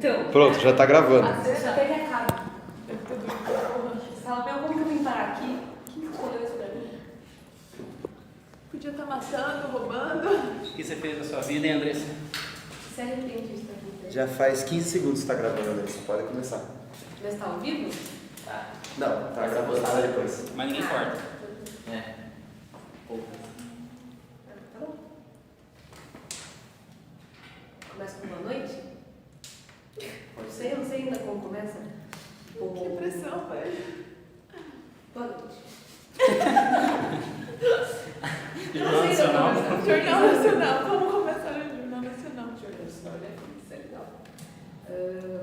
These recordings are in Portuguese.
Então. Pronto, já tá gravando. Você já teve a cara. Você fala, meu, como que eu vim parar aqui? Quem escolheu isso pra mim? Podia estar matando, roubando. O que você fez na sua vida, hein, Andressa? Se arrepende de estar aqui. Já faz 15 segundos que tá gravando, né? Você pode começar. Mas tá ao vivo? Tá. Não, tá gravando nada depois. Mas ninguém corta. É. Pouco. Tá bom. Começa com boa noite? Eu não sei ainda como começa. Que pressão, velho. Boa noite. Jornal Nacional. Jornal Nacional. Como começar o Jornal Nacional? Jornal Nacional, né? Isso é legal.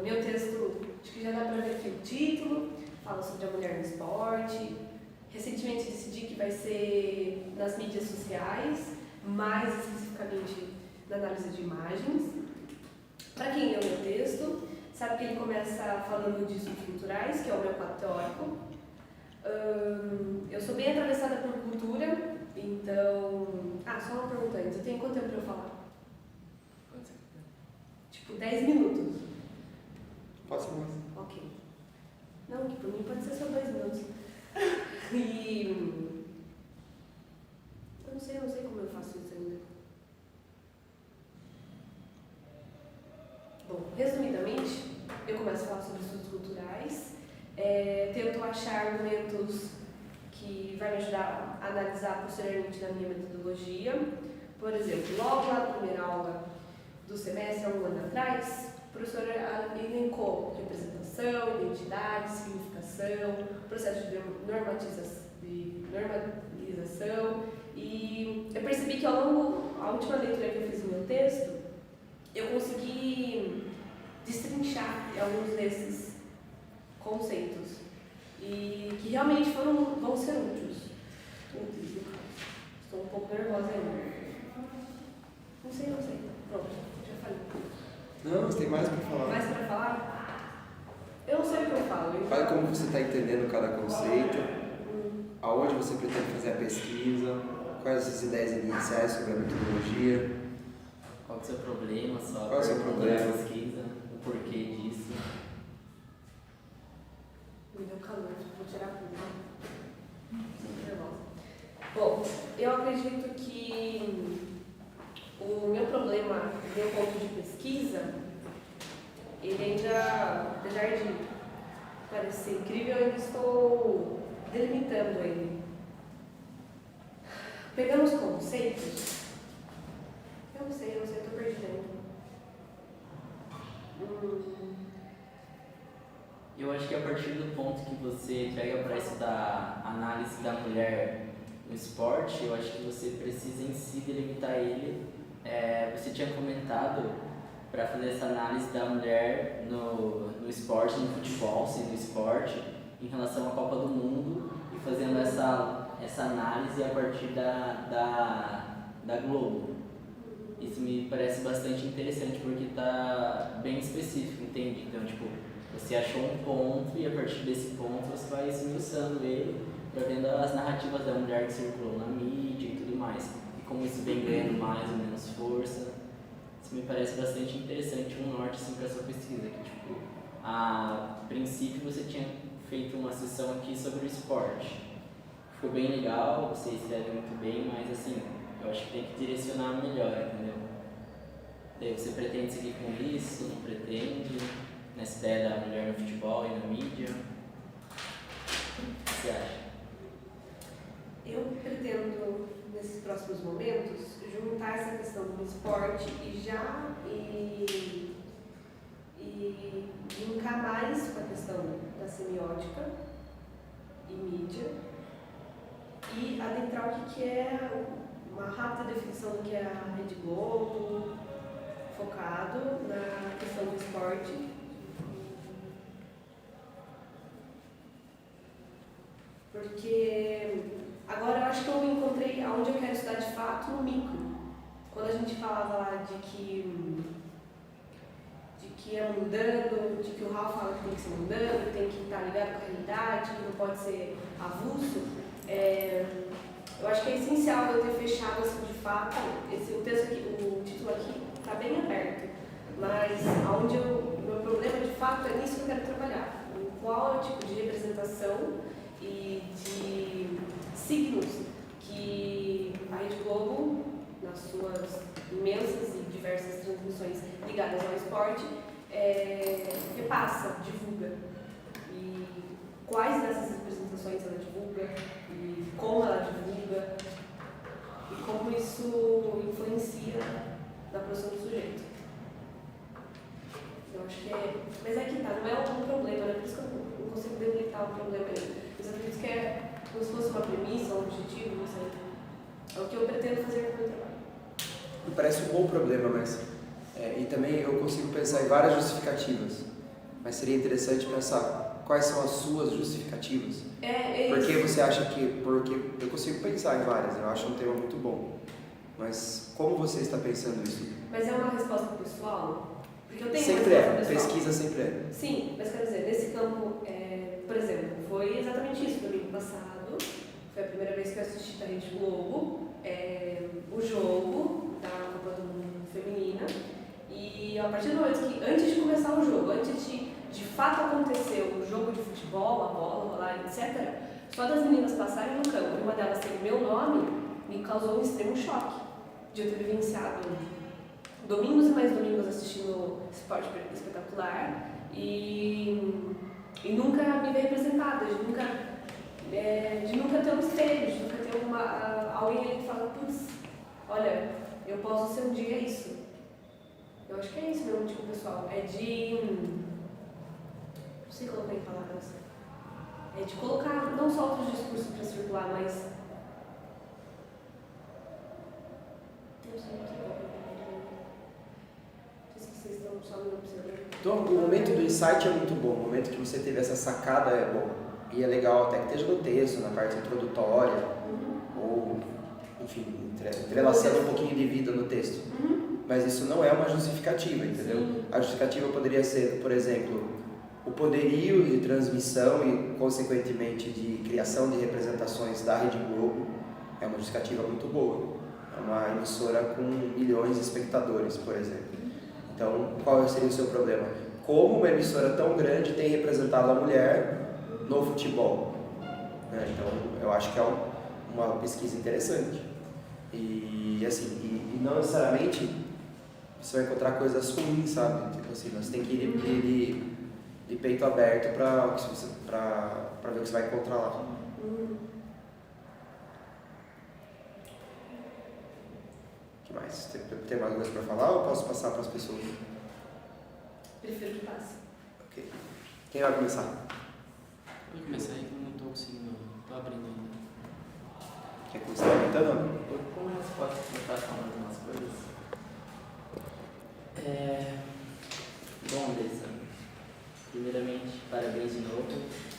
Meu texto, acho que já dá pra ver aqui o título. Fala sobre a mulher no esporte. Recentemente decidi que vai ser nas mídias sociais, mais especificamente na análise de imagens. Para quem leu o meu texto, sabe que ele começa falando de subculturais, que é o meu quadro teórico. Eu sou bem atravessada por cultura, então... só uma pergunta antes. Eu tenho quanto tempo para eu falar? Tipo, 10 minutos. Pode ser mais. Ok. Não, que por mim pode ser só 2 minutos. E... Eu não sei como eu faço isso ainda. Bom, resumidamente, eu começo a falar sobre estudos culturais, tento achar argumentos que vai me ajudar a analisar posteriormente na minha metodologia. Por exemplo, logo na primeira aula do semestre, há um ano atrás, o professor elencou representação, identidade, significação, processo de normalização, e eu percebi que a última leitura que eu fiz no meu texto, eu consegui destrinchar alguns desses conceitos e que realmente vão ser úteis. Estou um pouco nervosa ainda. Não sei. Pronto, já falei. Não, mas tem mais pra falar. Mais para falar? Eu não sei o que eu falo. Fale como você está entendendo cada conceito, aonde você pretende fazer a pesquisa, quais as ideias iniciais sobre a metodologia. Qual que é o seu problema? Qual é o seu problema? Pesquisa, o porquê disso. Me deu calor, vou tirar a culpa. Muito nervosa. Bom, eu acredito que o meu problema, meu ponto de pesquisa, ele ainda, apesar de parecer incrível, eu ainda estou delimitando ele. Pegando os conceitos, eu não sei, estou perdida ainda. Eu acho que a partir do ponto que você entrega para estudar a análise da mulher no esporte, eu acho que você precisa em si delimitar ele. Você tinha comentado para fazer essa análise da mulher no esporte, no futebol, sendo esporte, em relação à Copa do Mundo e fazendo essa análise a partir da Globo. Isso me parece bastante interessante porque está bem específico, entende? Então, você achou um ponto e a partir desse ponto você vai esmiuçando ele para vendo as narrativas da mulher que circulou na mídia e tudo mais. E como isso vem ganhando mais ou menos força. Isso me parece bastante interessante, um norte assim, para a sua pesquisa. Que, a princípio você tinha feito uma sessão aqui sobre o esporte. Ficou bem legal, você escreve muito bem, mas assim, eu acho que tem que direcionar melhor, entendeu? Daí você pretende seguir com isso, não pretende? Nessa ideia da mulher no futebol e na mídia? O que você acha? Eu pretendo, nesses próximos momentos, juntar essa questão do esporte e linkar mais com a questão da semiótica e mídia e adentrar o que é uma rápida definição do que é a Rede Globo, focado na questão do esporte. Porque agora eu acho que eu me encontrei onde eu quero estudar de fato no micro. Quando a gente falava lá de que é mundano, de que o Ralph fala que tem que ser mundano, que tem que estar ligado com a realidade, que não pode ser avulso, eu acho que é essencial eu ter fechado assim, de fato, o texto aqui, o título aqui está bem aberto, mas onde o meu problema fato é nisso que eu quero trabalhar. Em qual é o tipo de representação e de signos que a Rede Globo, nas suas imensas e diversas transmissões ligadas ao esporte, repassa, divulga. E quais dessas representações ela divulga, e como ela divulga, e como isso influencia na produção do sujeito. Eu acho que é. Mas é que tá, não é um problema, né? Por isso que eu não consigo delimitar o problema ainda. Mas eu acredito que é como se fosse uma premissa, um objetivo, não sei. É o que eu pretendo fazer com o meu trabalho. Me parece um bom problema, mas. E também eu consigo pensar em várias justificativas. Mas seria interessante pensar quais são as suas justificativas. É Por que isso. você acha que. Porque eu consigo pensar em várias, eu acho um tema muito bom. Mas como você está pensando isso? Mas é uma resposta pessoal? Porque eu tenho Sempre uma resposta é, pessoal. pesquisa sempre é. Sim, mas quero dizer, nesse campo, por exemplo, foi exatamente isso domingo passado. Foi a primeira vez que eu assisti da Rede Globo, o jogo da Copa do Mundo Feminina. E a partir do momento que, antes de começar o jogo, antes de fato acontecer o jogo de futebol, a bola rolar, etc., só das meninas passarem no campo e uma delas ter o meu nome, me causou um extremo choque de eu ter vivenciado domingos e mais domingos assistindo esporte espetacular e nunca me ver representada, de nunca ter um espelho, de nunca ter alguém ali que fala, putz, olha, eu posso ser um dia isso. Eu acho que é isso meu motivo pessoal, não sei colocar em palavras, é de colocar não só outros discursos para circular, mas não sei se vocês estão só me observando. Então, o momento do insight é muito bom, o momento que você teve essa sacada é bom. E é legal até que esteja no texto, na parte introdutória, ou, enfim, entrelaçando um pouquinho de vida no texto. Mas isso não é uma justificativa, entendeu? Sim. A justificativa poderia ser, por exemplo, o poderio de transmissão e, consequentemente, de criação de representações da Rede Globo é uma justificativa muito boa. É uma emissora com milhões de espectadores, por exemplo. Então, qual seria o seu problema? Como uma emissora tão grande tem representado a mulher no futebol? Então, eu acho que é uma pesquisa interessante. E, assim, e não necessariamente você vai encontrar coisas ruins, sabe? Tipo assim, você tem que ir de peito aberto para ver o que você vai encontrar lá. O que mais? Tem mais coisa para falar ou posso passar para as pessoas? Prefiro que passe. Ok. Quem vai começar? Eu comecei aí que eu não estou conseguindo, estou abrindo ainda. Quer começar comentando? Como a resposta que você está falando algumas coisas? Bom, Andressa, primeiramente, parabéns de novo.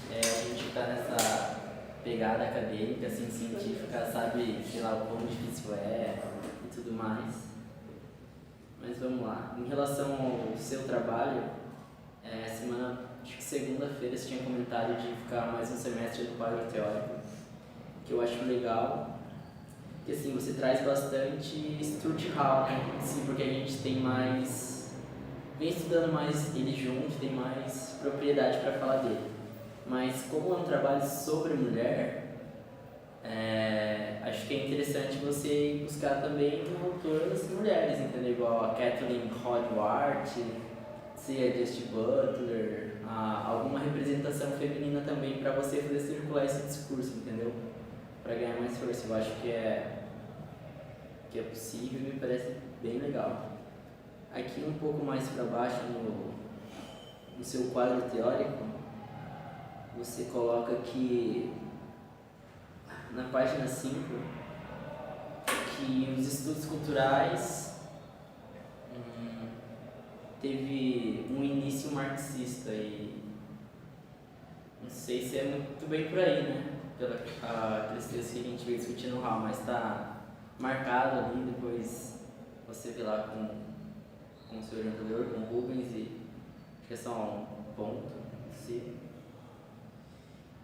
A gente está nessa pegada acadêmica, assim, científica, sabe, sei lá, o quão difícil é e tudo mais. Mas vamos lá. Em relação ao seu trabalho, acho que segunda-feira você tinha comentado de ficar mais um semestre no quadro teórico, que eu acho legal. Porque assim, você traz bastante Stuart Hall, né? Sim, porque a gente tem vem estudando mais ele junto, tem mais propriedade para falar dele. Mas como é um trabalho sobre mulher, acho que é interessante você ir buscar também autoras mulheres, entendeu? Igual a Kathleen Hodgwart, se a Just Butler, alguma representação feminina também para você fazer circular esse discurso, entendeu? Para ganhar mais força. Eu acho que é possível e me parece bem legal. Aqui um pouco mais para baixo no seu quadro teórico, você coloca que na página 5 que os estudos culturais teve um início marxista e não sei se é muito bem por aí, né? Aqueles textos que a gente veio discutindo no Hall, mas está marcado ali, depois você vê lá com o seu orientador, com o Rubens, e acho que é só um ponto em si.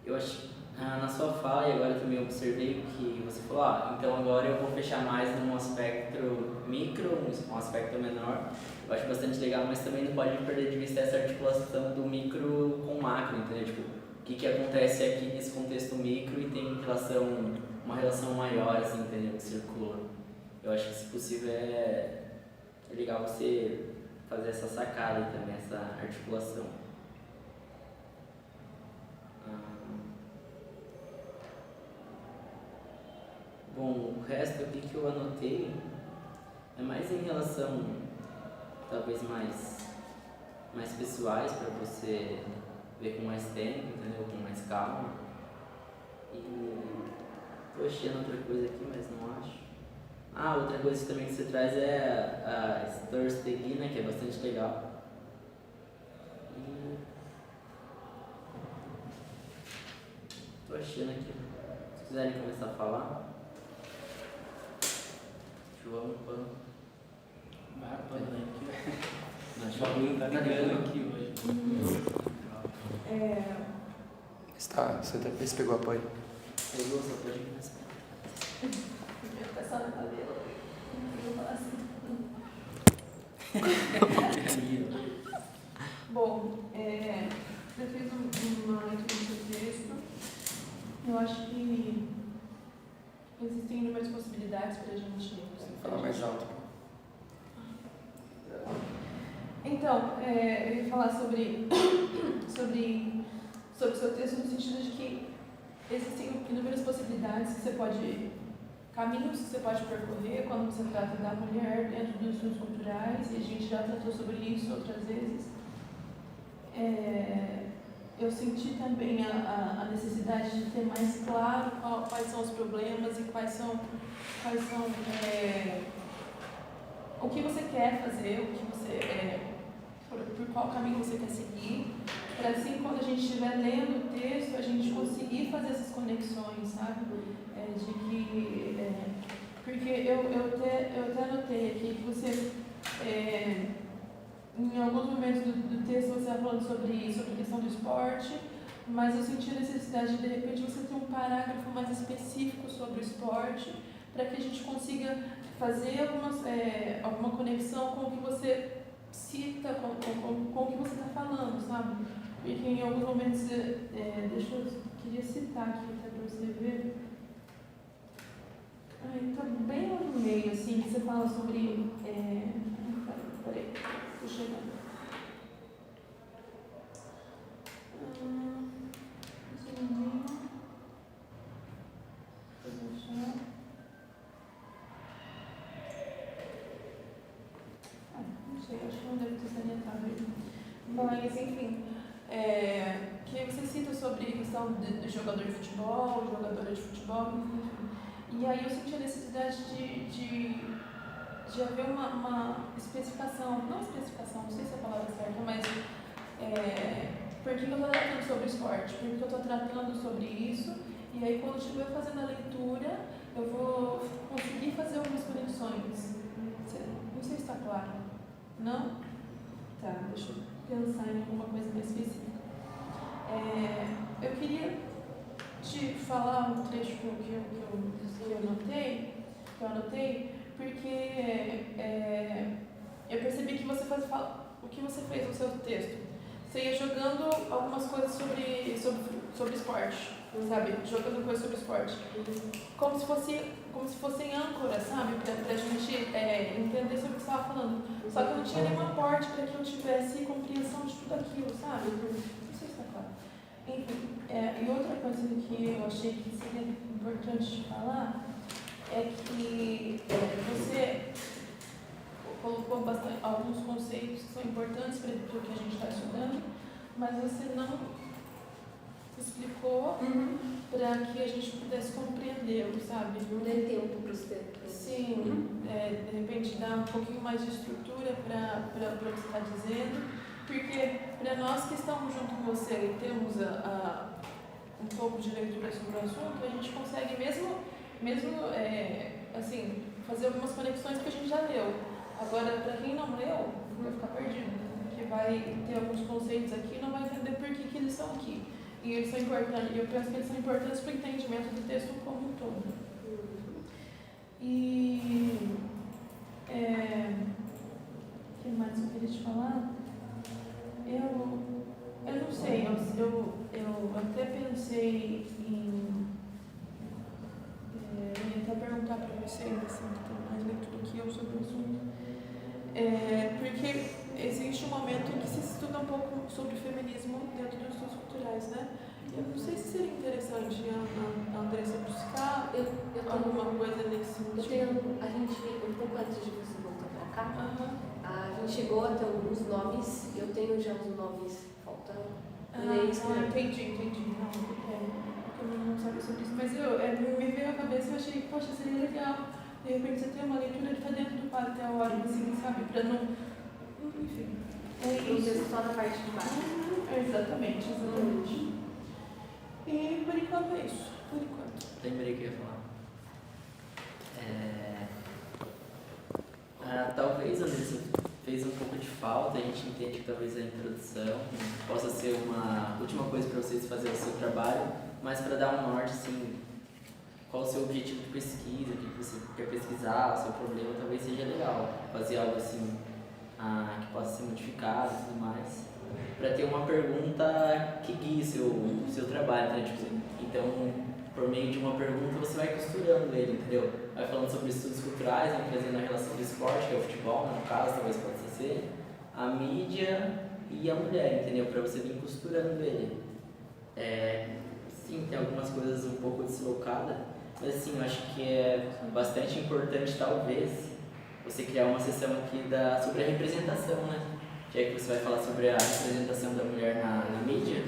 Eu acho, Na sua fala, e agora também observei que você falou, então agora eu vou fechar mais num aspecto micro, um aspecto menor. Eu acho bastante legal, mas também não pode perder de vista essa articulação do micro com o macro, entendeu? Tipo, o que acontece aqui nesse contexto micro e tem uma relação maior, assim, entendeu? Que circula. Eu acho que, se possível, é legal você fazer essa sacada aí também, essa articulação. Bom, o resto aqui que eu anotei é mais em relação, talvez mais pessoais, para você ver com mais tempo, entendeu? Com mais calma. E tô achando outra coisa aqui, mas não acho. Outra coisa também que você traz é a Storstegui, né? Que é bastante legal. E tô achando aqui. Se quiserem começar a falar. João, pano. Pano aqui. Não, João tá ligando aqui hoje. Você pegou apoio? Pegou, só pode começar. Podia ficar só no cabelo. Eu vou falar assim. Bom, eu fiz uma leitura do texto. Eu acho que existem inúmeras possibilidades para a gente. Fala mais alto. Então, eu ia falar sobre o seu texto no sentido de que existem inúmeras possibilidades caminhos que você pode percorrer quando você trata da mulher dentro dos estudos culturais, e a gente já tratou sobre isso outras vezes. Eu senti também a necessidade de ter mais claro quais são os problemas e quais são o que você quer fazer, por qual caminho você quer seguir, para assim, quando a gente estiver lendo o texto, a gente conseguir fazer essas conexões, sabe? Porque eu até anotei aqui que você, em alguns momentos do texto, você está falando sobre a questão do esporte, mas eu senti a necessidade de repente, você ter um parágrafo mais específico sobre o esporte, para que a gente consiga fazer alguma conexão com o que você cita, com o que você está falando, sabe? Porque em alguns momentos, queria citar aqui até para você ver. Está bem lá no meio, assim, que você fala sobre... Peraí, estou chegando. Não sei, acho que não deve ter salientado aí. Mas, enfim, que você cita sobre a questão de jogador de futebol, jogadora de futebol, enfim. E aí eu senti a necessidade de haver uma especificação, não sei se é a palavra certa, mas por que eu estou tratando sobre esporte, por que eu estou tratando sobre isso, e aí quando eu estiver fazendo a leitura, eu vou conseguir fazer algumas conexões. Não sei se está claro. Não? Tá, deixa eu pensar em alguma coisa mais específica. Eu queria te falar um trecho que eu anotei, porque eu percebi que você o que você fez no seu texto. Você ia jogando algumas coisas sobre esporte, sabe? Jogando coisas sobre esporte. Como se fossem âncoras, sabe? Pra gente entender sobre o que você estava falando. Só que eu não tinha nenhum aporte para que eu tivesse compreensão de tudo aquilo, sabe? Não sei se está claro. Enfim, e outra coisa que eu achei que seria importante de falar é que você colocou alguns conceitos que são importantes para o que a gente está estudando, mas você não explicou para que a gente pudesse compreendê-lo, sabe? Não dei tempo para os tempos. Sim, de repente dar um pouquinho mais de estrutura para o que você está dizendo, porque para nós que estamos junto com você e temos um pouco de leitura sobre o assunto, a gente consegue mesmo assim, fazer algumas conexões que a gente já leu. Agora, para quem não leu, vai ficar perdido, porque vai ter alguns conceitos aqui e não vai entender por que eles estão aqui. E eles são importantes, eu penso que eles são importantes para o entendimento do texto como um todo. E o que mais eu queria te falar? Eu não sei, eu até pensei em eu ia até perguntar para vocês, assim, que tem mais leitura que eu sobre o assunto. Porque existe um momento em que se estuda um pouco sobre feminismo dentro dos estudos culturais, né? Eu não sei se seria interessante a Andressa buscar alguma coisa nesse sentido. A gente, um pouco antes de você voltar para cá, a gente chegou até alguns nomes, eu tenho já os nomes, falta ler isso, né? Entendi. Não, eu não sabia sobre isso, mas me veio à cabeça e eu achei, poxa, seria legal. De repente você tem uma leitura que está dentro do quadro teórico, assim, sabe? Para não. Enfim. Não ser só na parte de baixo. Exatamente. E por enquanto é isso. Por enquanto. Lembrei que eu ia falar. Talvez, Andressa, fez um pouco de falta, a gente entende que talvez a introdução possa ser uma última coisa para vocês fazerem o seu trabalho, mas para dar um norte, assim, qual o seu objetivo de pesquisa, o que você quer pesquisar, o seu problema, talvez seja legal fazer algo assim que possa ser modificado e tudo mais, para ter uma pergunta que guie o seu trabalho, né? Então, por meio de uma pergunta, você vai costurando ele, entendeu? Vai falando sobre estudos culturais, vai trazendo a relação do esporte, que é o futebol, no caso, talvez possa ser, a mídia e a mulher, entendeu? Para você vir costurando ele. Sim, tem algumas coisas um pouco deslocadas, mas assim, eu acho que é bastante importante, talvez, você criar uma sessão aqui sobre a representação, né? Já que você vai falar sobre a representação da mulher na mídia,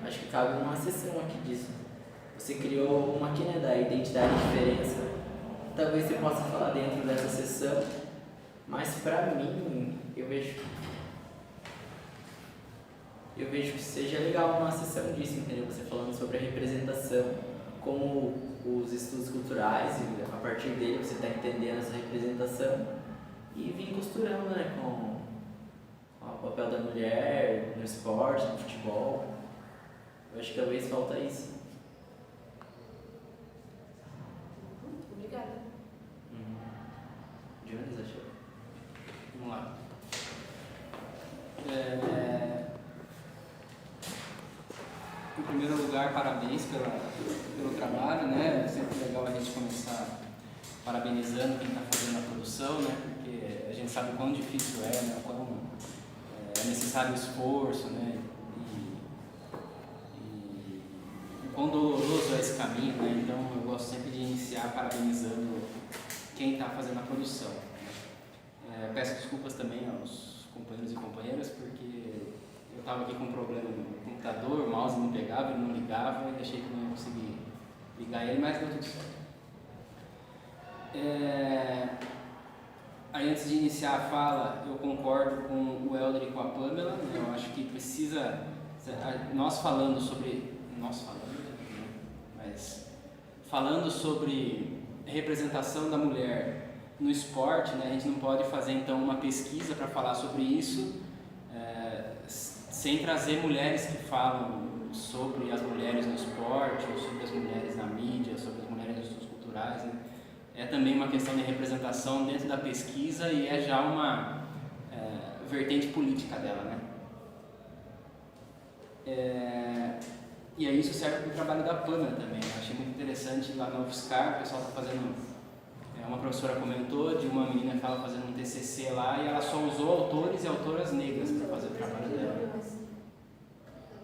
acho que cabe uma sessão aqui disso. Você criou uma aqui, né, da identidade e diferença. Talvez você possa falar dentro dessa sessão, mas pra mim, eu vejo que seja legal uma sessão disso, entendeu? Você falando sobre a representação, como os estudos culturais, e a partir dele você está entendendo essa representação e vir costurando, né, com o papel da mulher no esporte, no futebol. Eu acho que talvez falta isso. Obrigada. Jones, achou? Vamos lá. Em primeiro lugar, parabéns pelo trabalho, né? É sempre legal a gente começar parabenizando quem está fazendo a produção, né? Porque a gente sabe o quão difícil né? O quão é necessário esforço, né? E o quão doloroso é esse caminho, né? Então eu gosto sempre de iniciar parabenizando quem está fazendo a produção. Peço desculpas também aos companheiros e companheiras, porque eu estava aqui com um problema no computador, o mouse não pegava, ele não ligava, e achei que não ia conseguir ligar ele, mas deu tudo certo. Aí antes de iniciar a fala, eu concordo com o Helder e com a Pamela, né? Eu acho que precisa, nós falando sobre representação da mulher no esporte, né? A gente não pode fazer então uma pesquisa para falar sobre isso sem trazer mulheres que falam sobre as mulheres no esporte, ou sobre as mulheres na mídia, sobre as mulheres nos estudos culturais, né? É também uma questão de representação dentro da pesquisa e é já uma vertente política dela, né? E aí isso serve para o trabalho da Pamela também. Eu achei muito interessante lá na UFSCar, o pessoal está fazendo, uma professora comentou de uma menina que estava fazendo um TCC lá e ela só usou autores e autoras negras para fazer o trabalho dela.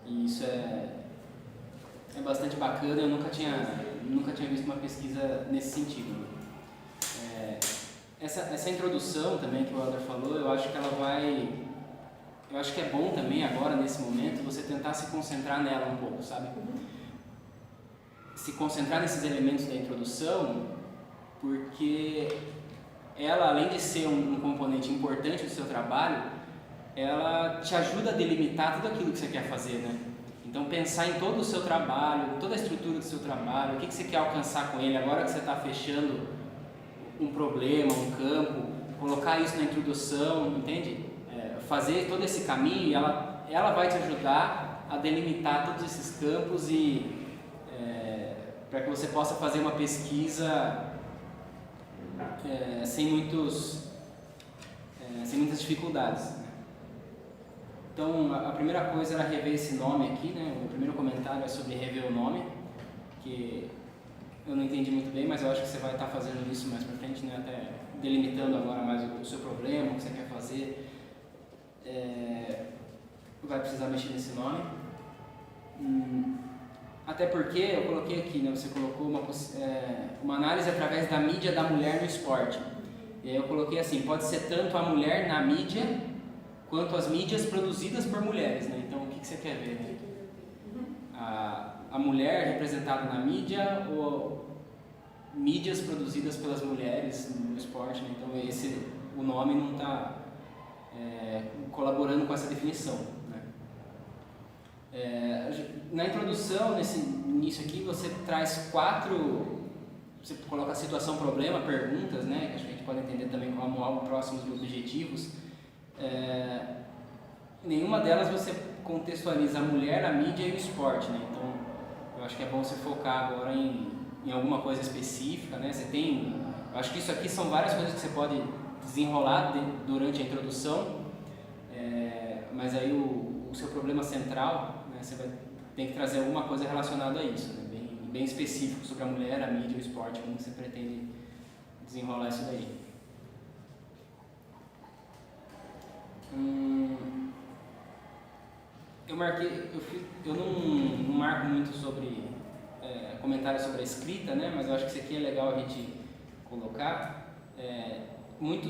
E isso é bastante bacana, eu nunca tinha visto uma pesquisa nesse sentido. Essa introdução também que o Helder falou, eu acho que é bom também agora, nesse momento, você tentar se concentrar nela um pouco, sabe? Se concentrar nesses elementos da introdução, porque ela, além de ser um componente importante do seu trabalho, ela te ajuda a delimitar tudo aquilo que você quer fazer, né? Então, pensar em todo o seu trabalho, toda a estrutura do seu trabalho, o que você quer alcançar com ele, agora que você está fechando um problema, um campo, colocar isso na introdução, entende? Fazer todo esse caminho e ela vai te ajudar a delimitar todos esses campos e para que você possa fazer uma pesquisa sem muitas dificuldades, né? Então, a primeira coisa era rever esse nome aqui, né? O primeiro comentário é sobre rever o nome, que eu não entendi muito bem, mas eu acho que você vai estar fazendo isso mais para frente, né? Até delimitando agora mais o seu problema, o que você quer fazer. Vai precisar mexer nesse nome. Até porque eu coloquei aqui, né? Você colocou uma análise através da mídia da mulher no esporte. E aí eu coloquei assim, pode ser tanto a mulher na mídia, quanto as mídias produzidas por mulheres, né? Então, o que você quer ver, né? A mulher representada na mídia ou mídias produzidas pelas mulheres no esporte, né? Então, o nome não está colaborando com essa definição, né? Na introdução, nesse início aqui, você traz você coloca a situação, problema, perguntas, né? Que acho que a gente pode entender também como algo próximo dos objetivos. Nenhuma delas você contextualiza a mulher, a mídia e o esporte, né? Então, eu acho que é bom você focar agora em alguma coisa específica, né? Eu acho que isso aqui são várias coisas que você pode desenrolar durante a introdução, mas aí o seu problema central, né? Você vai ter que trazer alguma coisa relacionada a isso, né? Bem específico sobre a mulher, a mídia e o esporte, como você pretende desenrolar isso daí. Eu não marco muito sobre comentários sobre a escrita, né? Mas eu acho que isso aqui é legal a gente colocar.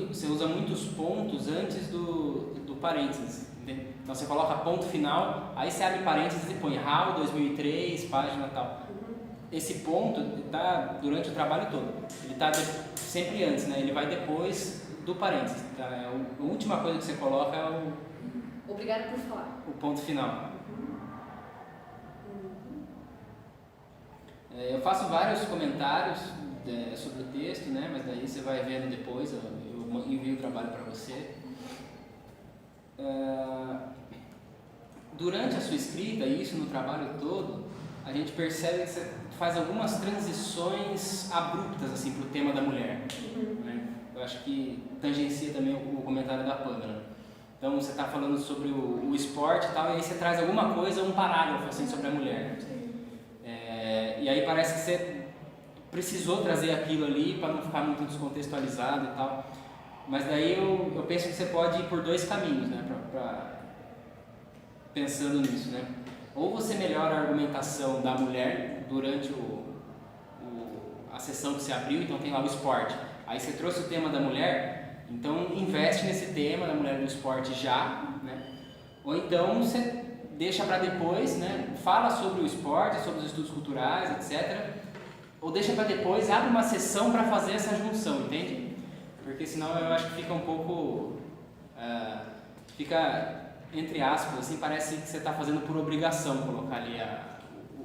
Você usa muitos pontos antes do parênteses, entende? Então você coloca ponto final, aí você abre parênteses e põe RAW 2003, página tal. Esse ponto está durante o trabalho todo, ele está sempre antes, né? Ele vai depois do parênteses, tá? A última coisa que você coloca é Obrigada por falar. o ponto final. Eu faço vários comentários sobre o texto, né? Mas daí você vai vendo depois, eu envio o trabalho para você. Durante a sua escrita, e isso no trabalho todo, a gente percebe que você faz algumas transições abruptas assim, para o tema da mulher. Né? Eu acho que tangencia também o comentário da Pamela. Então você está falando sobre o esporte e tal, e aí você traz alguma coisa, um parágrafo assim, sobre a mulher. E aí parece que você precisou trazer aquilo ali para não ficar muito descontextualizado e tal. Mas daí eu penso que você pode ir por dois caminhos, né? Pensando nisso, né? Ou você melhora a argumentação da mulher durante a sessão que você abriu, então tem lá o esporte. Aí você trouxe o tema da mulher, então investe nesse tema da mulher do esporte já, né? Ou então você deixa para depois, né? Fala sobre o esporte, sobre os estudos culturais, etc. Ou deixa para depois, abre uma sessão para fazer essa junção, entende? Porque senão eu acho que fica um pouco... fica, entre aspas, assim, parece que você está fazendo por obrigação colocar ali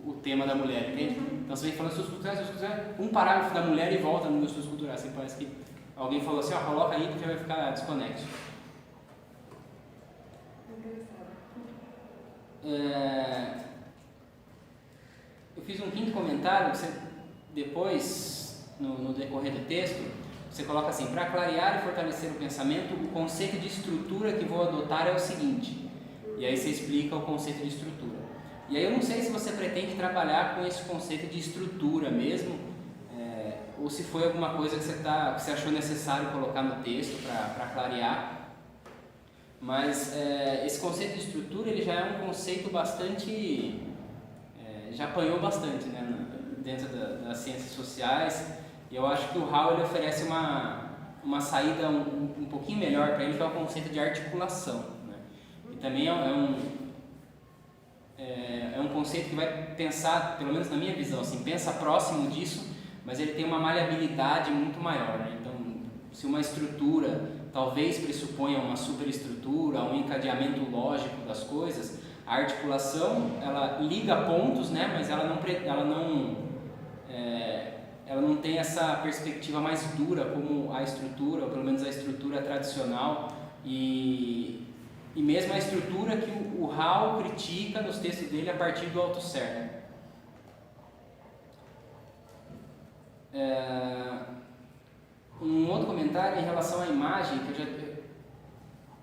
o tema da mulher, entende? Então você vem falando estudos culturais, um parágrafo da mulher e volta nos estudos culturais. Assim, parece que alguém falou assim, coloca aí porque vai ficar desconexo. Eu fiz um quinto comentário que você, depois, no decorrer do texto, você coloca assim, para clarear e fortalecer o pensamento, o conceito de estrutura que vou adotar é o seguinte. E aí você explica o conceito de estrutura. E aí eu não sei se você pretende trabalhar com esse conceito de estrutura mesmo, ou se foi alguma coisa que você achou necessário colocar no texto para clarear. Mas esse conceito de estrutura ele já é um conceito bastante... já apanhou bastante, né, dentro das ciências sociais. E eu acho que o Hall ele oferece uma saída um pouquinho melhor para ele, que é o conceito de articulação, né? E também é um conceito que vai pensar, pelo menos na minha visão, assim, pensa próximo disso, mas ele tem uma maleabilidade muito maior, né? Então, se uma estrutura talvez pressuponha uma superestrutura, um encadeamento lógico das coisas, a articulação ela liga pontos, né? Mas ela não tem essa perspectiva mais dura como a estrutura, ou pelo menos a estrutura tradicional, e e mesmo a estrutura que o Hall critica nos textos dele a partir do Althusser, né? Um outro comentário em relação à imagem,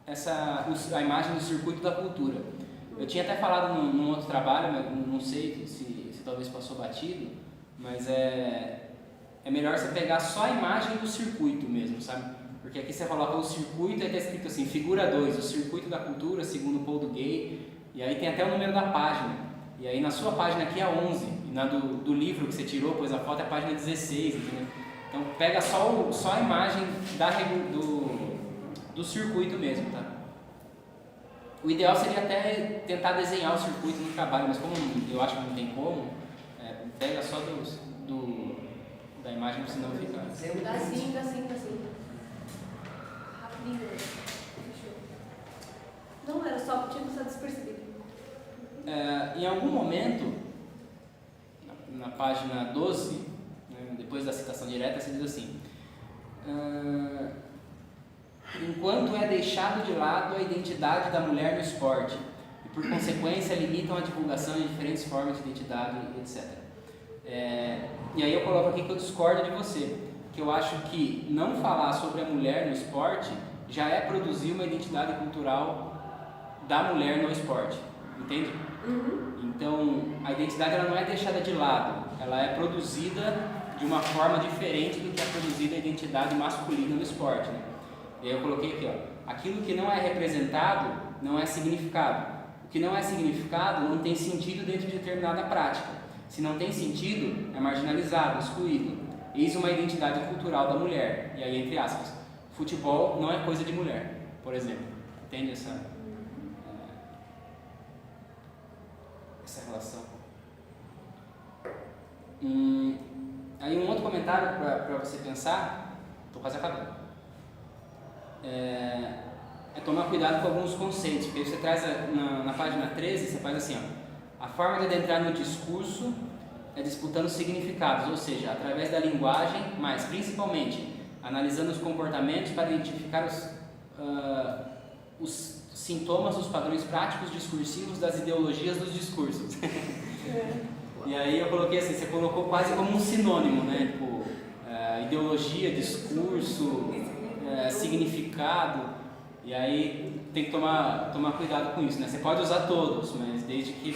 a imagem do circuito da cultura. Eu tinha até falado num outro trabalho, mas não sei se talvez passou batido, mas é melhor você pegar só a imagem do circuito mesmo, sabe? Porque aqui você coloca o circuito e está escrito assim, figura 2, o circuito da cultura, segundo Paul Duguay, e aí tem até o número da página. E aí na sua página aqui é 11, e na do livro que você tirou, pois a foto é a página 16, entendeu? Então pega só a imagem do circuito mesmo, tá? O ideal seria até tentar desenhar o circuito no trabalho, mas como eu acho que não tem como, pega só da imagem, senão fica... Dá sim. Rapidinho. Fechou. Não, era só porque tinha passado despercebido. Em algum momento, na página 12, né, depois da citação direta, se diz assim: enquanto é deixado de lado a identidade da mulher no esporte e por consequência limitam a divulgação de diferentes formas de identidade, etc. E aí eu coloco aqui que eu discordo de você, que eu acho que não falar sobre a mulher no esporte já é produzir uma identidade cultural da mulher no esporte, entende? Então a identidade ela não é deixada de lado, ela é produzida de uma forma diferente do que é produzida a identidade masculina no esporte, né? E aí eu coloquei aqui, ó, aquilo que não é representado não é significado. O que não é significado não tem sentido dentro de determinada prática. Se não tem sentido, é marginalizado, excluído. Eis uma identidade cultural da mulher. E aí, entre aspas, futebol não é coisa de mulher, por exemplo. Entende essa relação? Aí um outro comentário para você pensar, estou quase acabando. É tomar cuidado com alguns conceitos, porque você traz na página 13, você faz assim, ó, a forma de adentrar no discurso é disputando significados, ou seja, através da linguagem, mas principalmente analisando os comportamentos para identificar os sintomas, os padrões práticos discursivos das ideologias dos discursos. E aí eu coloquei assim, você colocou quase como um sinônimo, né? Tipo, ideologia, discurso, significado, e aí tem que tomar cuidado com isso, né? Você pode usar todos, mas desde que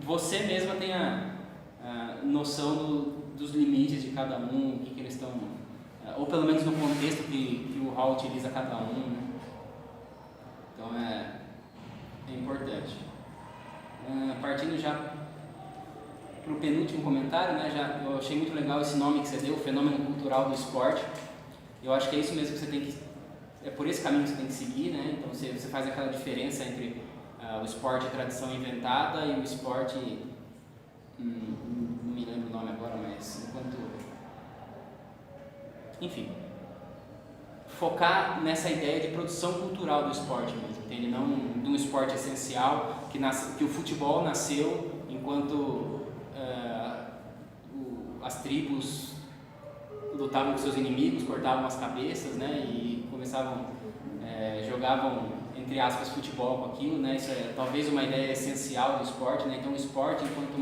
você mesma tenha noção dos limites de cada um, o que eles estão, ou pelo menos no contexto que o Hall utiliza cada um, né? Então é importante. Partindo já para o penúltimo comentário, né? Eu achei muito legal esse nome que você deu, o fenômeno cultural do esporte. Eu acho que é isso mesmo que você tem que... É por esse caminho que você tem que seguir, né? Então você faz aquela diferença entre o esporte tradição inventada e o esporte... não me lembro o nome agora, mas enquanto... Enfim. Focar nessa ideia de produção cultural do esporte mesmo, entende? Não de um esporte essencial, que o futebol nasceu enquanto as tribos lutavam com seus inimigos, cortavam as cabeças, né, e jogavam, entre aspas, futebol com aquilo, né, isso é talvez uma ideia essencial do esporte, né, então o esporte enquanto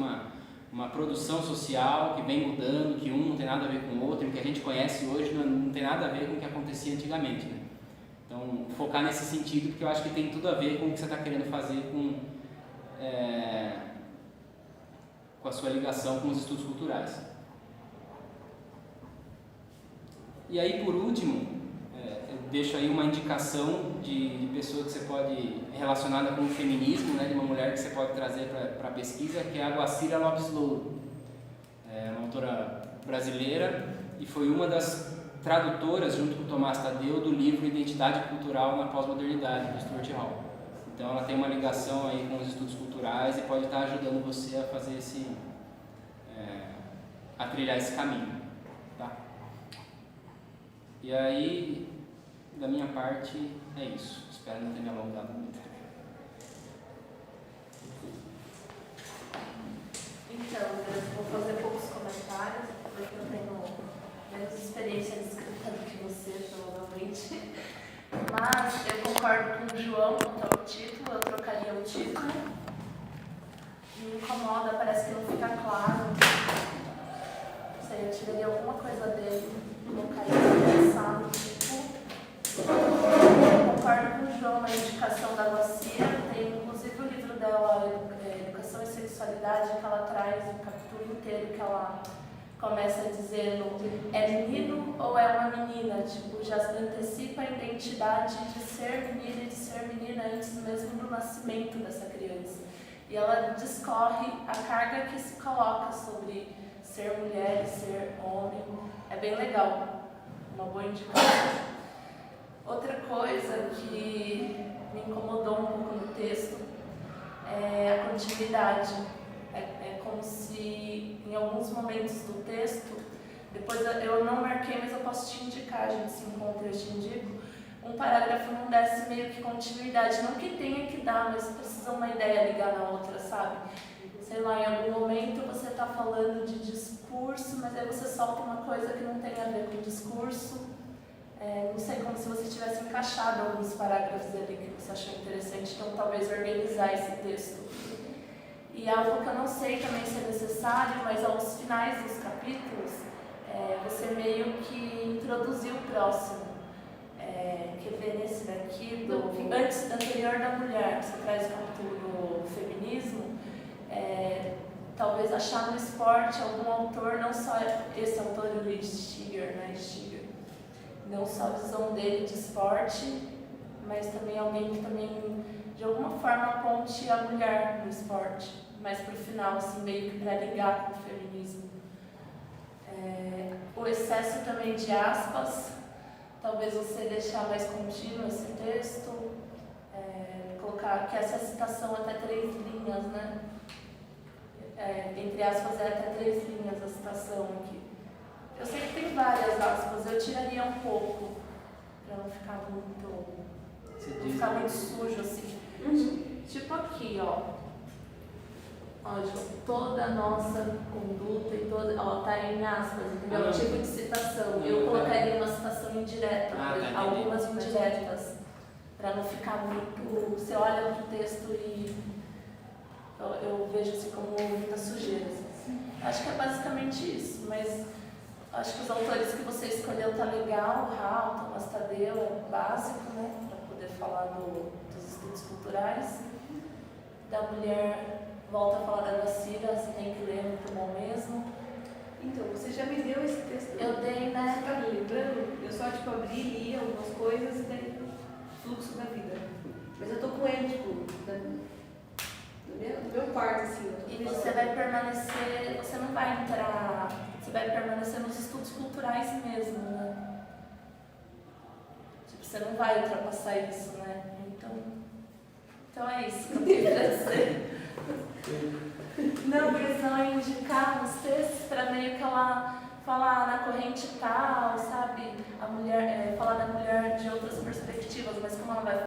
uma produção social que vem mudando, que um não tem nada a ver com o outro, e o que a gente conhece hoje não tem nada a ver com o que acontecia antigamente, né. Então focar nesse sentido, porque eu acho que tem tudo a ver com o que você está querendo fazer com a sua ligação com os estudos culturais. E aí, por último, eu deixo aí uma indicação de pessoa que você pode, relacionada com o feminismo, né, de uma mulher que você pode trazer para a pesquisa, que é a Guacira Lopes Louro. É uma autora brasileira e foi uma das tradutoras, junto com o Tomás Tadeu, do livro Identidade Cultural na Pós-Modernidade, do Stuart Hall. Então ela tem uma ligação aí com os estudos culturais e pode estar ajudando você a fazer a trilhar esse caminho, tá? E aí, da minha parte, é isso. Espero não ter me alongado muito. Então, eu vou fazer poucos comentários, porque eu tenho menos experiência de escrita do que você, provavelmente. Mas eu concordo com o João, então incomoda, parece que não fica claro. Não sei, eu tiraria alguma coisa dele, colocaria pensado, tipo. Eu concordo com o João na indicação da Guacira, tem inclusive o livro dela, Educação e Sexualidade, que ela traz um capítulo inteiro que ela começa dizendo é menino ou é uma menina, tipo, já antecipa a identidade de ser menino e de ser menina antes mesmo do nascimento dessa criança. E ela discorre a carga que se coloca sobre ser mulher e ser homem. É bem legal, uma boa indicação. Outra coisa que me incomodou um pouco no texto é a continuidade. É como se em alguns momentos do texto, depois eu não marquei, mas eu posso te indicar, a gente se encontra, eu te indico, um parágrafo não desse meio que continuidade, não que tenha que dar, mas precisa uma ideia ligar na outra, sabe? Sei lá, em algum momento você está falando de discurso, mas aí você solta uma coisa que não tem a ver com o discurso. Não sei, como se você tivesse encaixado alguns parágrafos ali que você achou interessante, então talvez organizar esse texto. E algo que eu não sei também se é necessário, mas aos finais dos capítulos, você meio que introduziu o próximo. Quer ver nesse daqui, antes, anterior da mulher, você traz o capítulo do feminismo, talvez achar no esporte algum autor, não só esse autor, o Luiz Stiger, né, não só a visão dele de esporte, mas também alguém que também, de alguma forma, aponte a mulher no esporte, mas pro final, assim, meio que para ligar com o feminismo. O excesso também de aspas, talvez você deixar mais contínuo esse texto, colocar que essa citação é até 3 linhas, né? Entre aspas, é até 3 linhas a citação aqui. Eu sei que tem várias aspas, eu tiraria um pouco, para não ficar muito sujo, assim. Tipo aqui, ó. Toda a nossa conduta e toda, tá em aspas, entendeu? Tipo de citação. Eu colocaria uma citação indireta, algumas indiretas, para não ficar muito. Você olha pro texto e eu vejo assim como muita sujeira. Assim. Acho que é basicamente isso, mas acho que os autores que você escolheu tá legal, o Raul, Thomas Tadeu, é básico, né? Para poder falar dos estudos culturais. Da mulher. Volta a falar da Guacira, você tem que ler muito bom mesmo. Então, você já me deu esse texto? Eu dei, né? Você tá me lembrando? Eu só, tipo, abri, li algumas coisas e daí fluxo da vida. Mas eu tô com ele, tipo, no meu quarto, assim. E você vai permanecer, você não vai entrar, você vai permanecer nos estudos culturais mesmo, né? Tipo, você não vai ultrapassar isso, né? Então é isso que eu queria dizer. Não, porque senão eu indicar uns textos para meio que ela falar na corrente tal, sabe? A mulher, falar da mulher de outras perspectivas, mas como ela vai